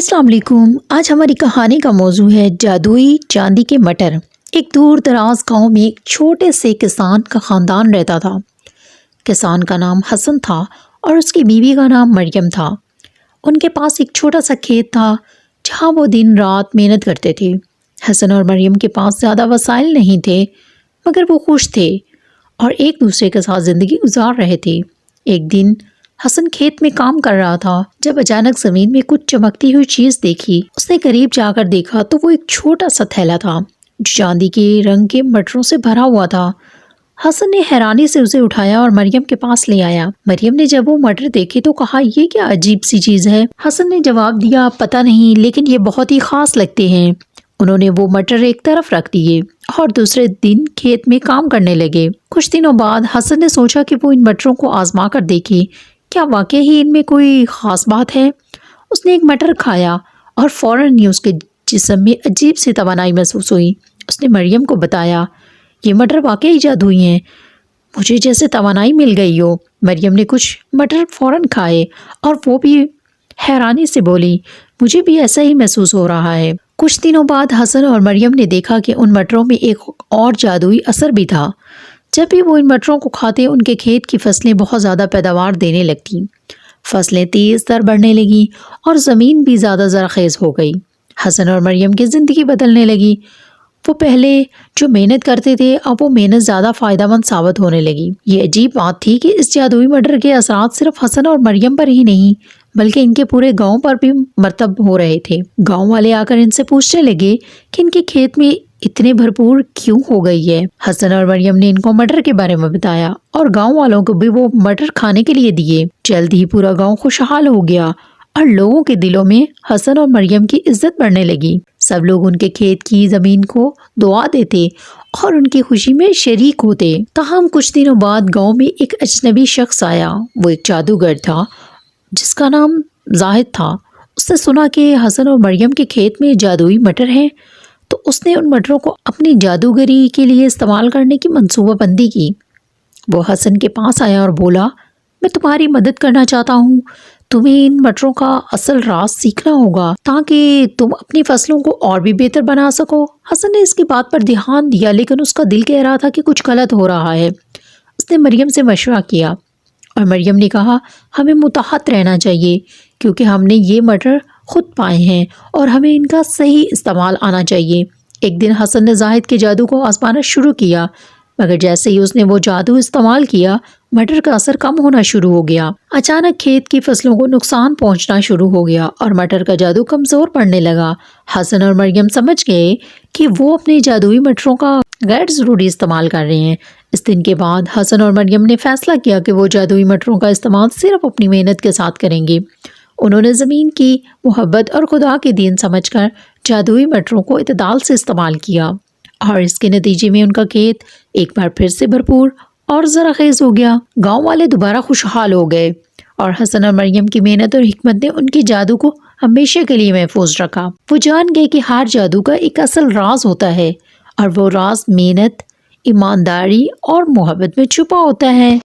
السلام علیکم۔ آج ہماری کہانی کا موضوع ہے جادوئی چاندی کے مٹر۔ ایک دور دراز گاؤں میں ایک چھوٹے سے کسان کا خاندان رہتا تھا۔ کسان کا نام حسن تھا اور اس کی بیوی کا نام مریم تھا۔ ان کے پاس ایک چھوٹا سا کھیت تھا جہاں وہ دن رات محنت کرتے تھے۔ حسن اور مریم کے پاس زیادہ وسائل نہیں تھے، مگر وہ خوش تھے اور ایک دوسرے کے ساتھ زندگی گزار رہے تھے۔ ایک دن حسن کھیت میں کام کر رہا تھا جب اچانک زمین میں کچھ چمکتی ہوئی چیز دیکھی۔ اس نے قریب جا کر دیکھا تو وہ ایک چھوٹا سا تھیلا تھا جو چاندی کے رنگ کے مٹروں سے بھرا ہوا تھا۔ حسن نے حیرانی سے اسے اٹھایا اور مریم کے پاس لے آیا۔ مریم نے جب وہ مٹر دیکھے تو کہا، یہ کیا عجیب سی چیز ہے؟ حسن نے جواب دیا، پتہ نہیں، لیکن یہ بہت ہی خاص لگتے ہیں۔ انہوں نے وہ مٹر ایک طرف رکھ دیے اور دوسرے دن کھیت میں کام کرنے لگے۔ کچھ دنوں بعد حسن نے سوچا کہ وہ ان مٹروں کو آزما کر دیکھے، کیا واقعی ہی ان میں کوئی خاص بات ہے؟ اس نے ایک مٹر کھایا اور فوراً ہی اس کے جسم میں عجیب سی توانائی محسوس ہوئی۔ اس نے مریم کو بتایا، یہ مٹر واقعی جادوئی ہیں، مجھے جیسے توانائی مل گئی ہو۔ مریم نے کچھ مٹر فوراً کھائے اور وہ بھی حیرانی سے بولی، مجھے بھی ایسا ہی محسوس ہو رہا ہے۔ کچھ دنوں بعد حسن اور مریم نے دیکھا کہ ان مٹروں میں ایک اور جادوئی اثر بھی تھا۔ جب بھی وہ ان مٹروں کو کھاتے ان کے کھیت کی فصلیں بہت زیادہ پیداوار دینے لگتیں۔ فصلیں تیز تر بڑھنے لگیں اور زمین بھی زیادہ زرخیز ہو گئی۔ حسن اور مریم کی زندگی بدلنے لگی۔ وہ پہلے جو محنت کرتے تھے اب وہ محنت زیادہ فائدہ مند ثابت ہونے لگی۔ یہ عجیب بات تھی کہ اس جادوئی مٹر کے اثرات صرف حسن اور مریم پر ہی نہیں بلکہ ان کے پورے گاؤں پر بھی مرتب ہو رہے تھے۔ گاؤں والے آ کر ان سے پوچھنے لگے کہ ان کے کھیت میں اتنے بھرپور کیوں ہو گئی ہے؟ حسن اور مریم نے ان کو مٹر کے بارے میں بتایا اور گاؤں والوں کو بھی وہ مٹر کھانے کے لیے دیے۔ جلد ہی پورا گاؤں خوشحال ہو گیا اور لوگوں کے دلوں میں حسن اور مریم کی عزت بڑھنے لگی۔ سب لوگ ان کے کھیت کی زمین کو دعا دیتے اور ان کی خوشی میں شریک ہوتے۔ تاہم کچھ دنوں بعد گاؤں میں ایک اجنبی شخص آیا۔ وہ ایک جادوگر تھا جس کا نام زاہد تھا۔ اس نے سنا کہ حسن اور مریم کے کھیت میں جادوئی مٹر ہیں تو اس نے ان مٹروں کو اپنی جادوگری کے لیے استعمال کرنے کی منصوبہ بندی کی۔ وہ حسن کے پاس آیا اور بولا، میں تمہاری مدد کرنا چاہتا ہوں۔ تمہیں ان مٹروں کا اصل راز سیکھنا ہوگا تاکہ تم اپنی فصلوں کو اور بھی بہتر بنا سکو۔ حسن نے اس کی بات پر دھیان دیا لیکن اس کا دل کہہ رہا تھا کہ کچھ غلط ہو رہا ہے۔ اس نے مریم سے مشورہ کیا اور مریم نے کہا، ہمیں متحد رہنا چاہیے کیونکہ ہم نے یہ مٹر خود پائے ہیں اور ہمیں ان کا صحیح استعمال آنا چاہیے۔ ایک دن حسن نے زاہد کے جادو کو آزمانا شروع کیا، مگر جیسے ہی اس نے وہ جادو استعمال کیا مٹر کا اثر کم ہونا شروع ہو گیا۔ اچانک کھیت کی فصلوں کو نقصان پہنچنا شروع ہو گیا اور مٹر کا جادو کمزور پڑنے لگا۔ حسن اور مریم سمجھ گئے کہ وہ اپنے جادوئی مٹروں کا غیر ضروری استعمال کر رہے ہیں۔ اس دن کے بعد حسن اور مریم نے فیصلہ کیا کہ وہ جادوئی مٹروں کا استعمال صرف اپنی محنت کے ساتھ کریں گے۔ انہوں نے زمین کی محبت اور خدا کے دین سمجھ کر جادوئی مٹروں کو اعتدال سے استعمال کیا اور اس کے نتیجے میں ان کا کھیت ایک بار پھر سے بھرپور اور زرخیز ہو گیا۔ گاؤں والے دوبارہ خوشحال ہو گئے اور حسن اور مریم کی محنت اور حکمت نے ان کی جادو کو ہمیشہ کے لیے محفوظ رکھا۔ وہ جان گئے کہ ہر جادو کا ایک اصل راز ہوتا ہے اور وہ راز محنت، ایمانداری اور محبت میں چھپا ہوتا ہے۔